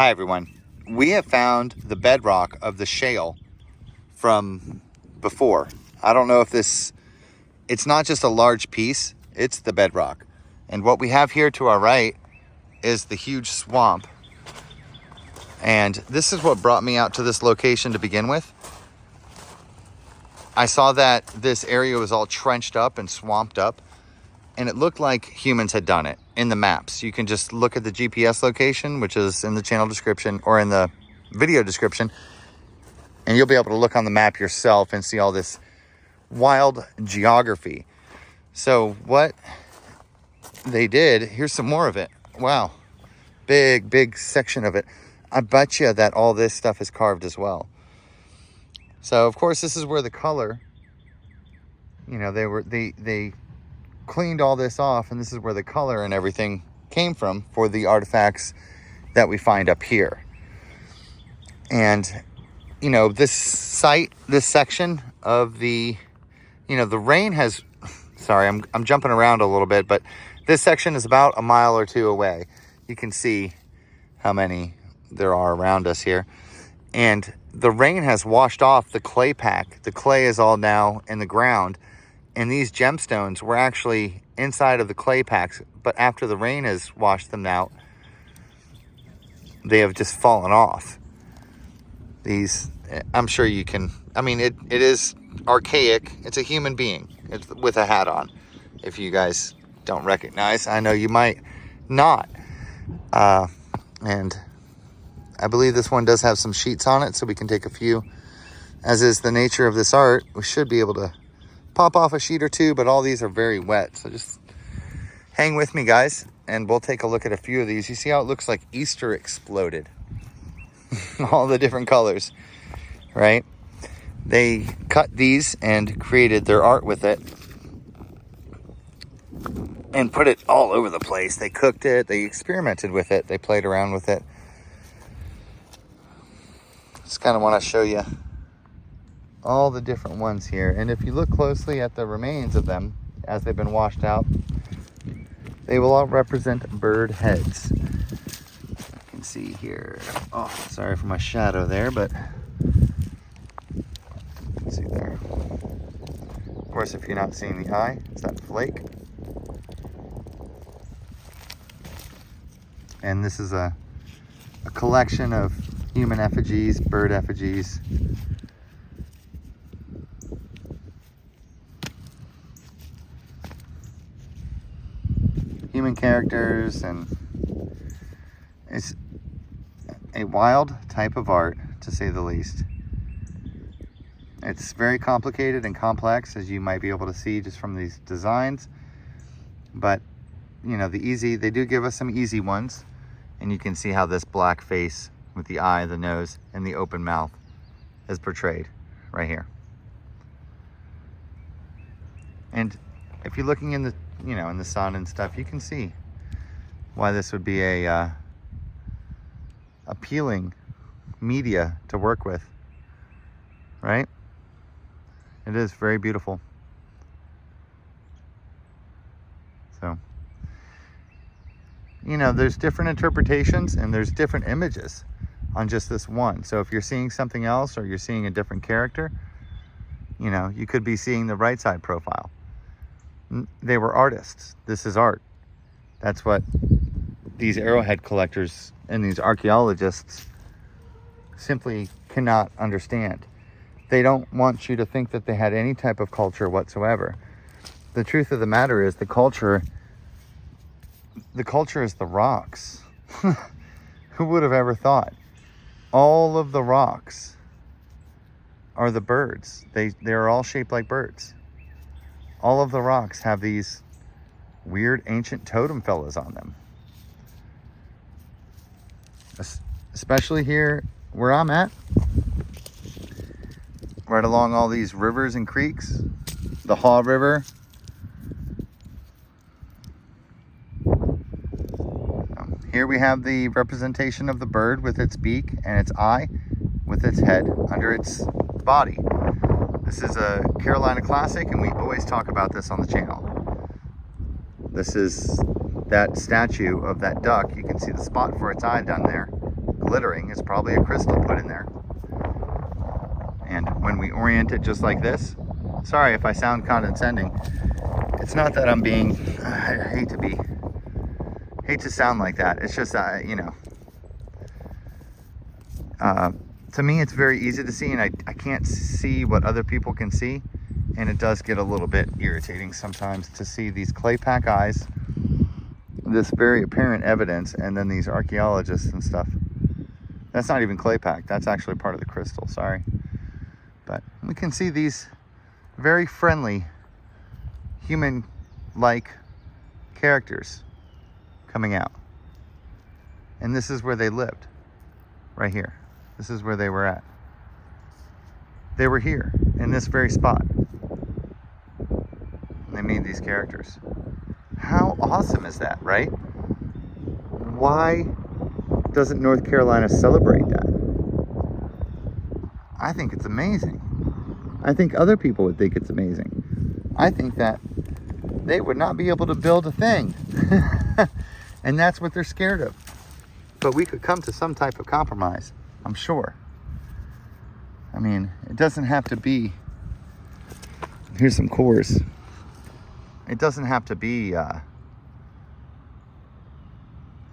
Hi everyone. We have found the bedrock of the shale from before. I don't know if it's not just a large piece, it's the bedrock. And what we have here to our right is the huge swamp. And this is what brought me out to this location to begin with. I saw that this area was all trenched up and swamped up, and it looked like humans had done it in the maps. You can just look at the GPS location, which is in the channel description or in the video description, and you'll be able to look on the map yourself and see all this wild geography. So what they did, here's some more of it. Wow, big section of it. I bet you that all this stuff is carved as well. So of course this is where the color, they cleaned all this off, and this is where the color and everything came from for the artifacts that we find up here. And this site, this section of the rain has, sorry, I'm jumping around a little bit, but this section is about a mile or two away. You can see how many there are around us here. And the rain has washed off the clay pack. The clay is all now in the ground. And these gemstones were actually inside of the clay packs. But after the rain has washed them out, they have just fallen off. These, I'm sure you can, it is archaic. It's a human being. It's with a hat on. If you guys don't recognize, I know you might not. And I believe this one does have some sheets on it, so we can take a few. As is the nature of this art, we should be able to pop off a sheet or two, but all these are very wet. So just hang with me, guys, and we'll take a look at a few of these. You see how it looks like Easter exploded? All the different colors, right? They cut these and created their art with it and put it all over the place. They cooked it, they experimented with it, they played around with it. Just kind of want to show you all the different ones here. And if you look closely at the remains of them as they've been washed out, they will all represent bird heads. You can see here. Oh, sorry for my shadow there, but let's see there. Of course, if you're not seeing the eye, it's that flake. And this is a collection of human effigies, bird effigies. Human characters, and it's a wild type of art, to say the least. It's very complicated and complex, as you might be able to see just from these designs. But, they do give us some easy ones. And you can see how this black face with the eye, the nose, and the open mouth is portrayed right here. And if you're looking in the, in the sun and stuff, you can see why this would be a appealing media to work with, right? It is very beautiful. So, there's different interpretations and there's different images on just this one. So if you're seeing something else or you're seeing a different character, you could be seeing the right side profile. They were artists. This is art. That's what these arrowhead collectors and these archaeologists simply cannot understand. They don't want you to think that they had any type of culture whatsoever. The truth of the matter is the culture is the rocks. Who would have ever thought? All of the rocks are the birds. They're all shaped like birds. All of the rocks have these weird ancient totem fellas on them. Especially here where I'm at, right along all these rivers and creeks, the Haw River. Here we have the representation of the bird with its beak and its eye, with its head under its body. This is a Carolina classic, and we always talk about this on the channel. This is that statue of that duck. You can see the spot for its eye down there, glittering is probably a crystal put in there. And when we orient it just like this, sorry if I sound condescending, it's not that I'm being, I hate to sound like that. It's just, you know, to me it's very easy to see, and I can't see what other people can see, and it does get a little bit irritating sometimes to see these clay pack eyes, this very apparent evidence, and then these archaeologists and stuff. That's not even clay pack, that's actually part of the crystal, sorry. But we can see these very friendly, human-like characters coming out. And this is where they lived, right here. This is where they were at. They were here, in this very spot. And they made these characters. How awesome is that, right? Why doesn't North Carolina celebrate that? I think it's amazing. I think other people would think it's amazing. I think that they would not be able to build a thing. And that's what they're scared of. But we could come to some type of compromise, I'm sure. I mean, it doesn't have to be, here's some cores. It doesn't have to be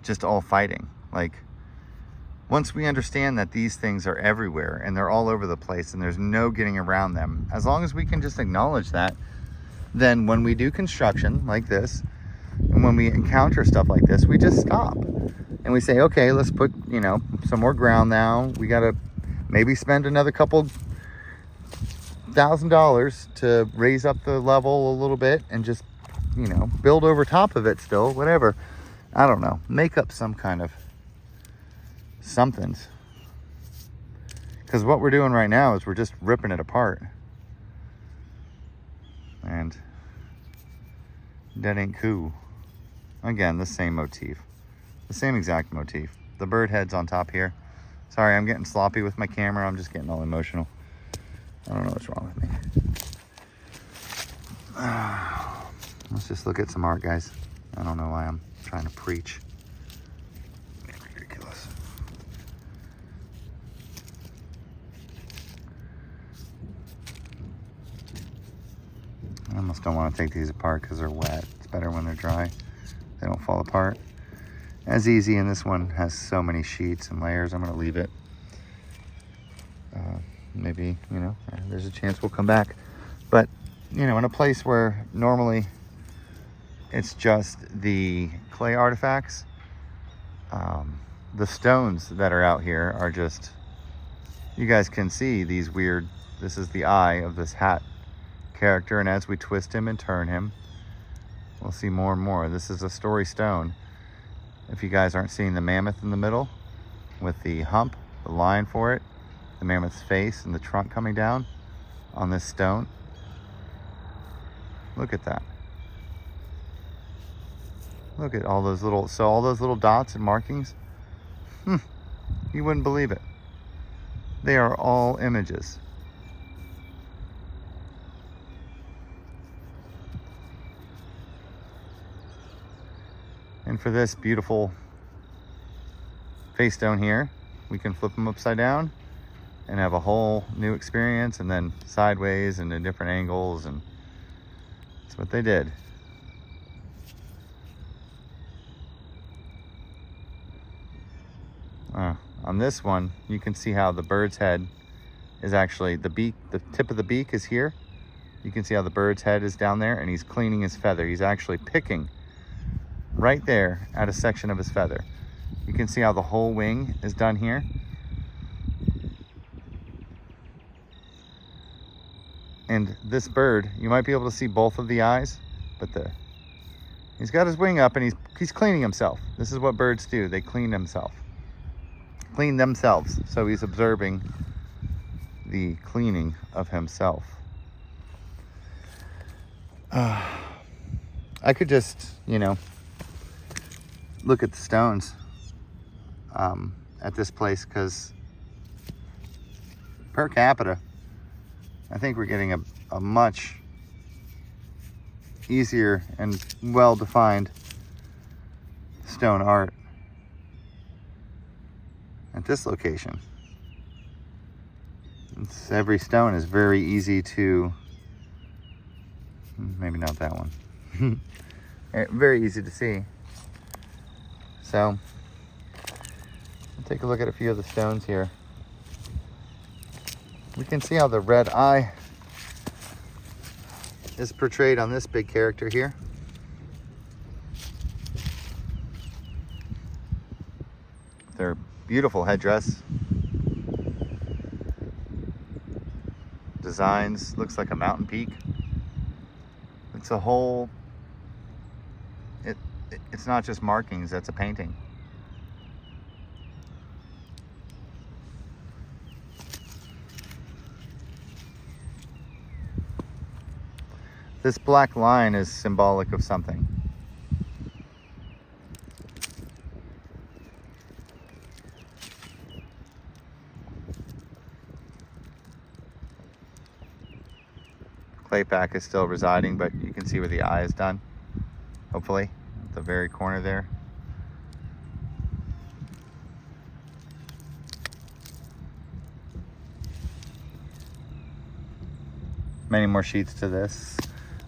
just all fighting. Like, once we understand that these things are everywhere and they're all over the place and there's no getting around them, as long as we can just acknowledge that, then when we do construction like this, and when we encounter stuff like this, we just stop. And we say, okay, let's put, you know, some more ground now. We got to maybe spend another couple $1,000 to raise up the level a little bit and just, you know, build over top of it still, whatever. I don't know. Make up some kind of somethings. Because what we're doing right now is we're just ripping it apart. And that ain't cool. Again, the same motif. The same exact motif. The bird head's on top here. Sorry, I'm getting sloppy with my camera. I'm just getting all emotional. I don't know what's wrong with me. Let's just look at some art, guys. I don't know why I'm trying to preach. Ridiculous. I almost don't want to take these apart because they're wet. It's better when they're dry. They don't fall apart as easy, and this one has so many sheets and layers. I'm going to leave it. Maybe, you know, there's a chance we'll come back. But, you know, in a place where normally it's just the clay artifacts, the stones that are out here are just, you guys can see these weird, this is the eye of this hat character, and as we twist him and turn him, we'll see more and more. This is a story stone. If you guys aren't seeing the mammoth in the middle with the hump, the line for it, the mammoth's face and the trunk coming down on this stone. Look at that. Look at all those little, so all those little dots and markings. You wouldn't believe it. They are all images. And for this beautiful face stone here, we can flip them upside down and have a whole new experience, and then sideways and in different angles, and that's what they did. On this one, you can see how the bird's head is actually, the beak, the tip of the beak is here. You can see how the bird's head is down there, and he's cleaning his feather. He's actually picking right there at a section of his feather. You can see how the whole wing is done here. And this bird, you might be able to see both of the eyes, but he's got his wing up and he's cleaning himself. This is what birds do. They clean themselves. So he's observing the cleaning of himself. I could just, you know, look at the stones at this place, because per capita, I think we're getting a much easier and well-defined stone art. at this location. Every stone is very easy to, maybe not that one, very easy to see. So we'll take a look at a few of the stones here. We can see how the red eye is portrayed on this big character here. Their beautiful headdress. Designs, looks like a mountain peak. It's a whole, it's not just markings, that's a painting. This black line is symbolic of something. Claypack is still residing, but you can see where the eye is done, hopefully, at the very corner there. Many more sheets to this.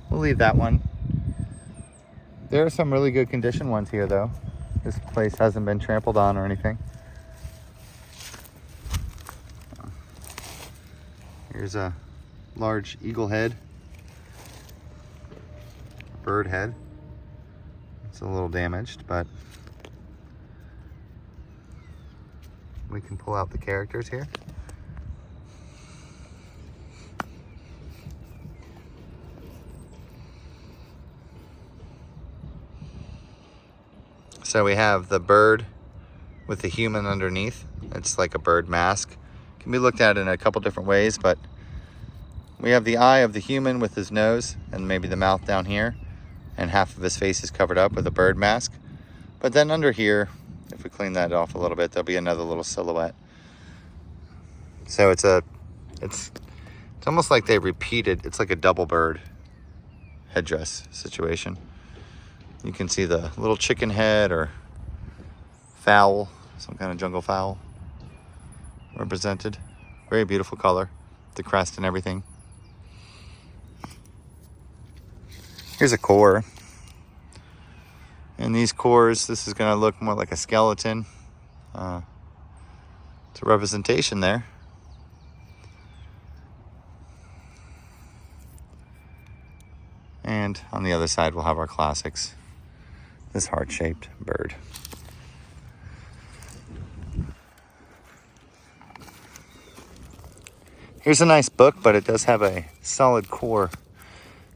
We'll leave that one. There are some really good condition ones here though. This place hasn't been trampled on or anything. Here's a large eagle head. Bird head. It's a little damaged, but we can pull out the characters here. So we have the bird with the human underneath. It's like a bird mask. Can be looked at in a couple different ways, but we have the eye of the human with his nose and maybe the mouth down here, and half of his face is covered up with a bird mask. But then under here, if we clean that off a little bit, there'll be another little silhouette. So it's almost like they repeated. It's like a double bird headdress situation. You can see the little chicken head or fowl, some kind of jungle fowl represented. Very beautiful color, the crest and everything. Here's a core. And these cores, this is going to look more like a skeleton. It's a representation there. And on the other side, we'll have our classics. This heart-shaped bird. Here's a nice book, but it does have a solid core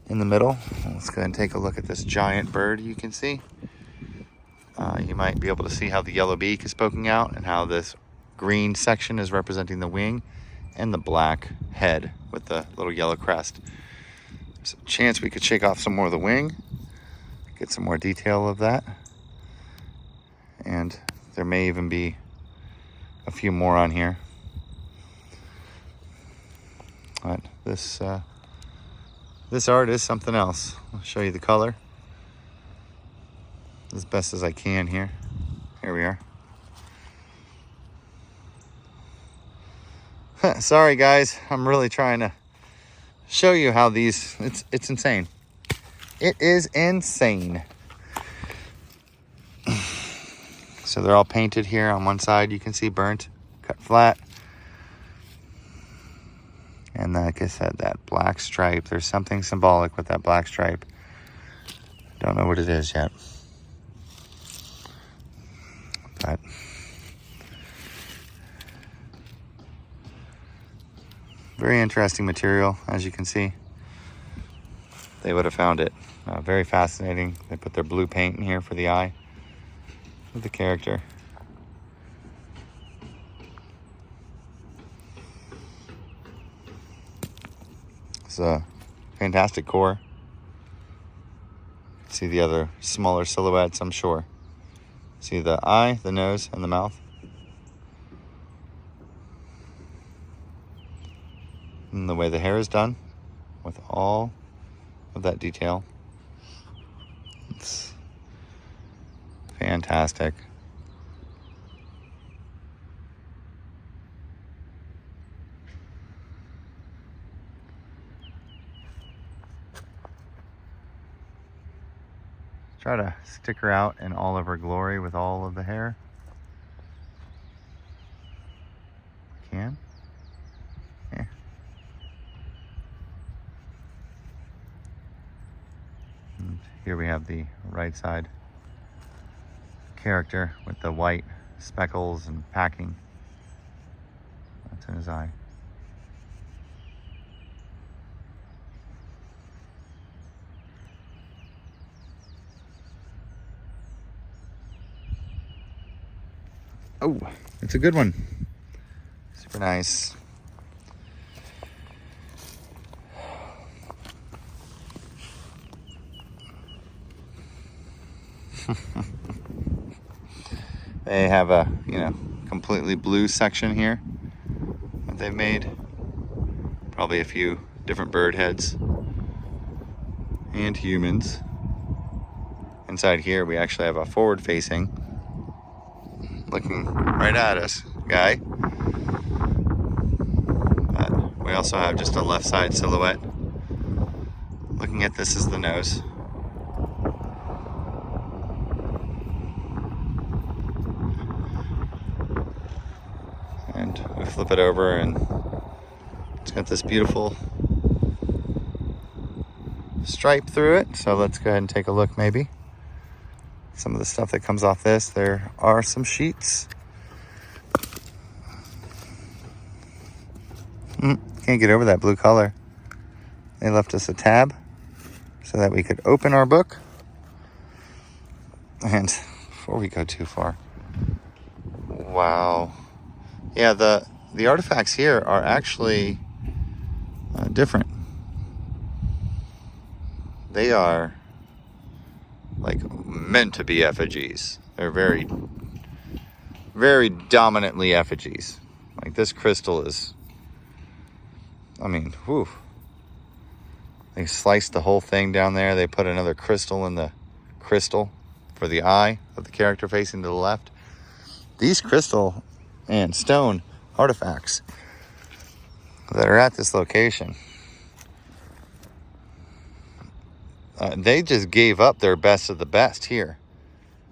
in the middle. Let's go ahead and take a look at this giant bird you can see. You might be able to see how the yellow beak is poking out and how this green section is representing the wing and the black head with the little yellow crest. There's a chance we could shake off some more of the wing, get some more detail of that. And there may even be a few more on here. But this art is something else. I'll show you the color as best as I can here. Here we are. Sorry guys, I'm really trying to show you how these, it's insane. It is insane. So they're all painted here. On one side you can see burnt, cut flat. And like I said, that black stripe, there's something symbolic with that black stripe. Don't know what it is yet. But very interesting material, as you can see. They would have found it very fascinating. They put their blue paint in here for the eye of the character. It's a fantastic core. See the other smaller silhouettes, I'm sure. See the eye, the nose, and the mouth. And the way the hair is done with all of that detail. It's fantastic. Try to stick her out in all of her glory with all of the hair. Can. Yeah. And here we have the right side character with the white speckles and packing. That's in his eye. Oh, it's a good one. Super nice. They have a, completely blue section here that they've made. Probably a few different bird heads and humans. Inside here, we actually have a forward-facing, looking right at us guy. But we also have just a left side silhouette. Looking at this is the nose. And we flip it over and it's got this beautiful stripe through it. So let's go ahead and take a look maybe. Some of the stuff that comes off this, there are some sheets. Can't get over that blue color. They left us a tab so that we could open our book. And before we go too far, wow. Yeah, the artifacts here are actually different. They are like meant to be effigies. They're very, very dominantly effigies. Like this crystal is, whew. They sliced the whole thing down there. They put another crystal in the crystal for the eye of the character facing to the left. These crystal and stone artifacts that are at this location, they just gave up their best of the best here.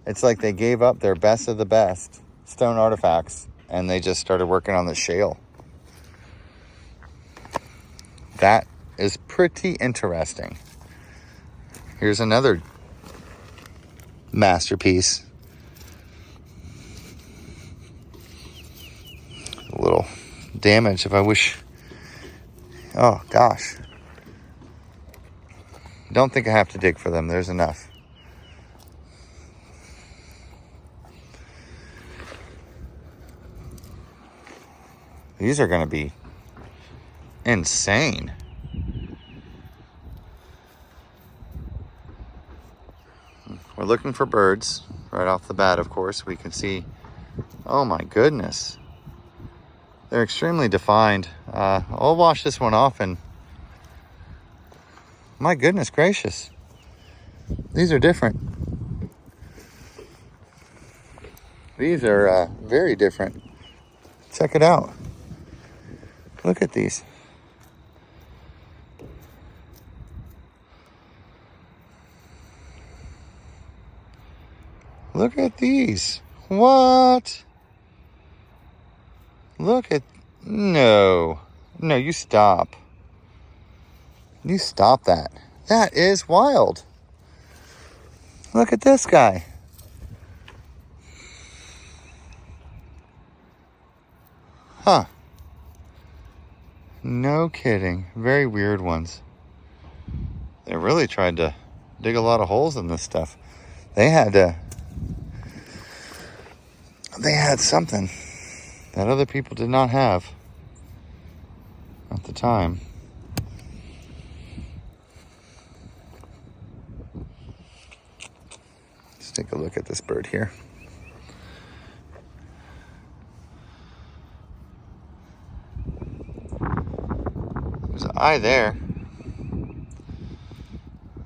It's like they gave up their best of the best stone artifacts and they just started working on the shale. That is pretty interesting. Here's another masterpiece. A little damage if I wish. Oh gosh. Don't think I have to dig for them. There's enough. These are going to be insane. We're looking for birds right off the bat, of course. We can see, oh my goodness. They're extremely defined. I'll wash this one off and my goodness gracious. These are different. These are very different. Check it out. Look at these. Look at these. What? Look at... No. No, you stop. You stop that. That is wild. Look at this guy. Huh. No kidding. Very weird ones. They really tried to dig a lot of holes in this stuff. They had something that other people did not have at the time. Let's take a look at this bird here. There's an eye there.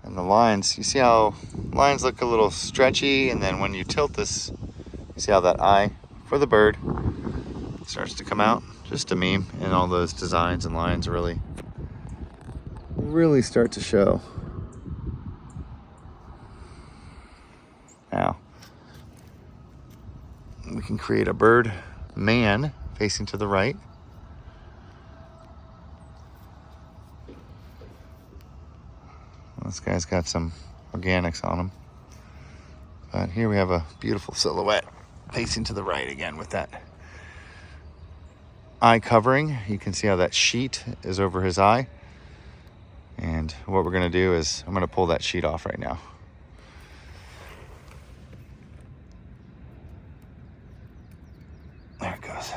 And the lines, you see how lines look a little stretchy, and then when you tilt this, you see how that eye for the bird starts to come out. Just a meme, and all those designs and lines really start to show. create a bird man facing to the right. This guy's got some organics on him. But here we have a beautiful silhouette facing to the right again with that eye covering. You can see how that sheet is over his eye. And what we're gonna do is I'm gonna pull that sheet off right now. There it goes.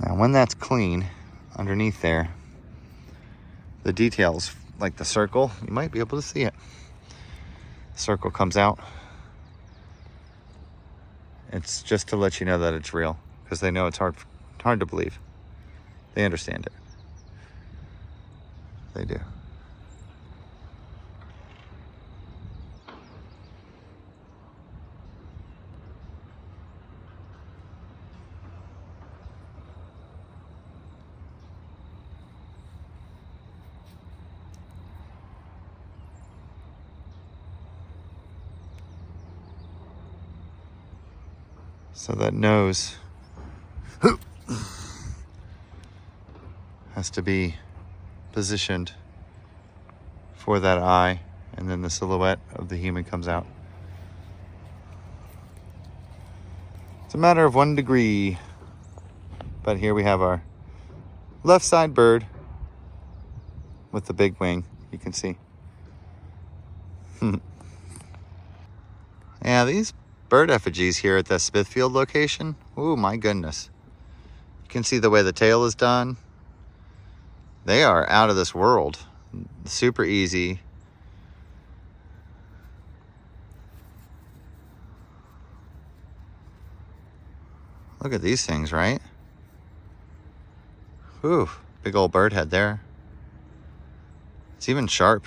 Now when that's clean, underneath there, the details, like the circle, you might be able to see it. The circle comes out. It's just to let you know that it's real, because they know it's hard to believe. They understand it. They do. So that nose has to be positioned for that eye, and then the silhouette of the human comes out. It's a matter of 1 degree. But here we have our left side bird with the big wing, you can see. Yeah, these bird effigies here at the Smithfield location, oh my goodness. You can see the way the tail is done. They are out of this world. Super easy. Look at these things, right? Ooh, big old bird head there. It's even sharp.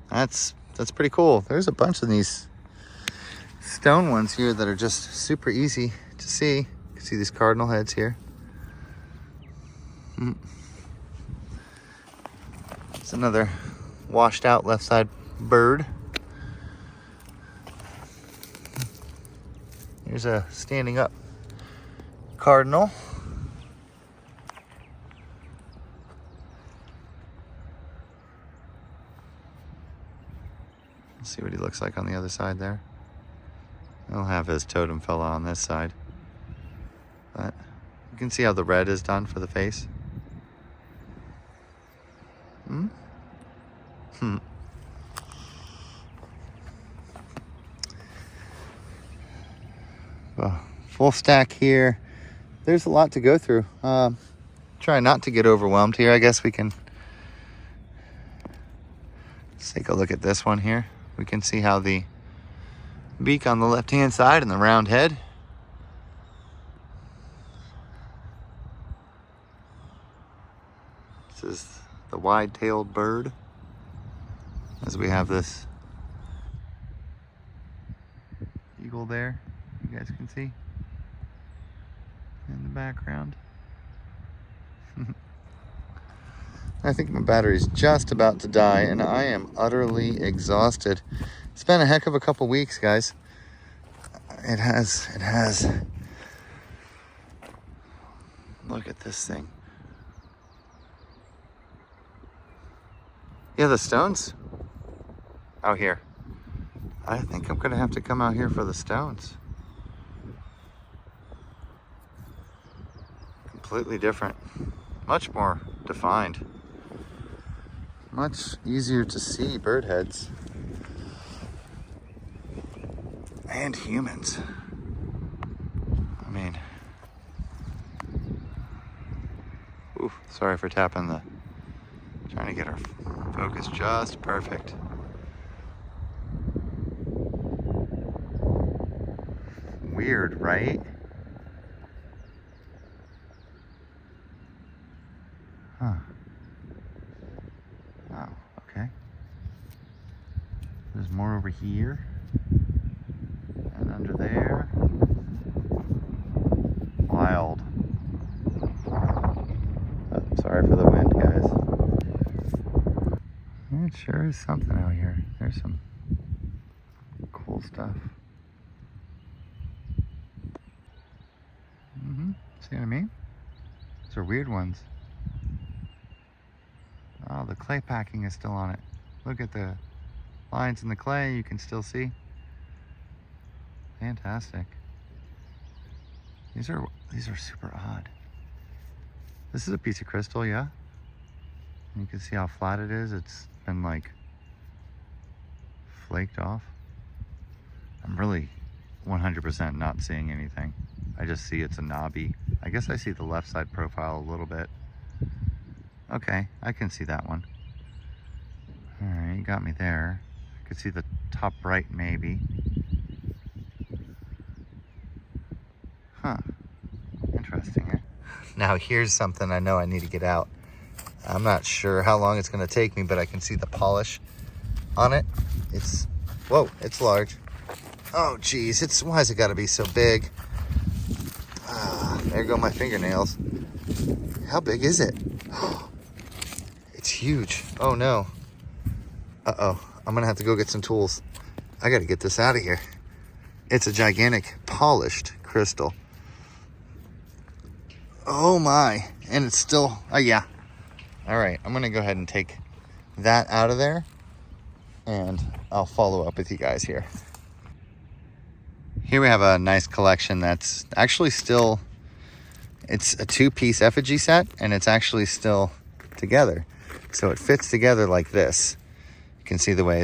That's pretty cool. There's a bunch of these stone ones here that are just super easy to see. You can see these cardinal heads here. It's another washed out left side bird. Here's a standing up cardinal. Let's see what he looks like on the other side there. He'll have his totem fella on this side. But you can see how the red is done for the face. Well, full stack here. There's a lot to go through. Try not to get overwhelmed here. I guess we can. Let's take a look at this one here. We can see how the beak on the left-hand side and the round head. This is the wide-tailed bird, as we have this eagle there, you guys can see in the background. I think my battery's just about to die, and I am utterly exhausted. It's been a heck of a couple weeks, guys. It has. Look at this thing. Yeah, the stones out here. I think I'm gonna have to come out here for the stones. Completely different, much more defined, much easier to see bird heads and humans. I mean, ooh, sorry for tapping the, trying to get our focus just perfect. Weird, right? Huh. Oh, okay. There's more over here. And under there. Wild. Oh, sorry for the wind, guys. It sure is something out here. There's some cool stuff. See what I mean? Those are weird ones. Oh, the clay packing is still on it. Look at the lines in the clay, you can still see. Fantastic. These are super odd. This is a piece of crystal, yeah. You can see how flat it is. It's been like flaked off. I'm really 100% not seeing anything. I just see it's a knobby. I guess I see the left side profile a little bit. Okay, I can see that one. All right, you got me there. I could see the top right maybe. Huh, interesting. Eh? Now here's something I know I need to get out. I'm not sure how long it's gonna take me, but I can see the polish on it. It's, whoa, it's large. Oh geez, why has it gotta be so big? There go my fingernails. How big is it? It's huge. Oh no. Uh-oh, I'm gonna have to go get some tools. I gotta get this out of here. It's a gigantic polished crystal. Oh my, and it's still, yeah. All right, I'm gonna go ahead and take that out of there and I'll follow up with you guys here. Here we have a nice collection that's actually still, it's a 2-piece effigy set and it's actually still together. So it fits together like this. You can see the way